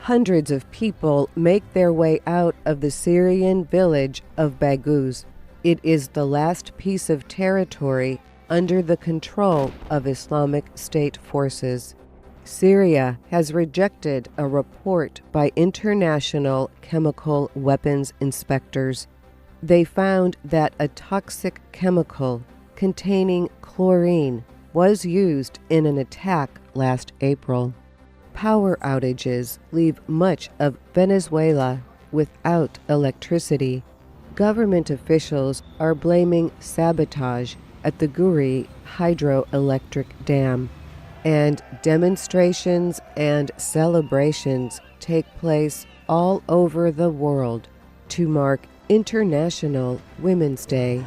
Hundreds of people make their way out of the Syrian village of Baghouz. It is the last piece of territory under the control of Islamic State forces. Syria has rejected a report by international chemical weapons inspectors. They found that a toxic chemical containing chlorine was used in an attack last April. Power outages leave much of Venezuela without electricity. Government officials are blaming sabotage at the Guri hydroelectric dam, and demonstrations and celebrations take place all over the world to mark International Women's Day.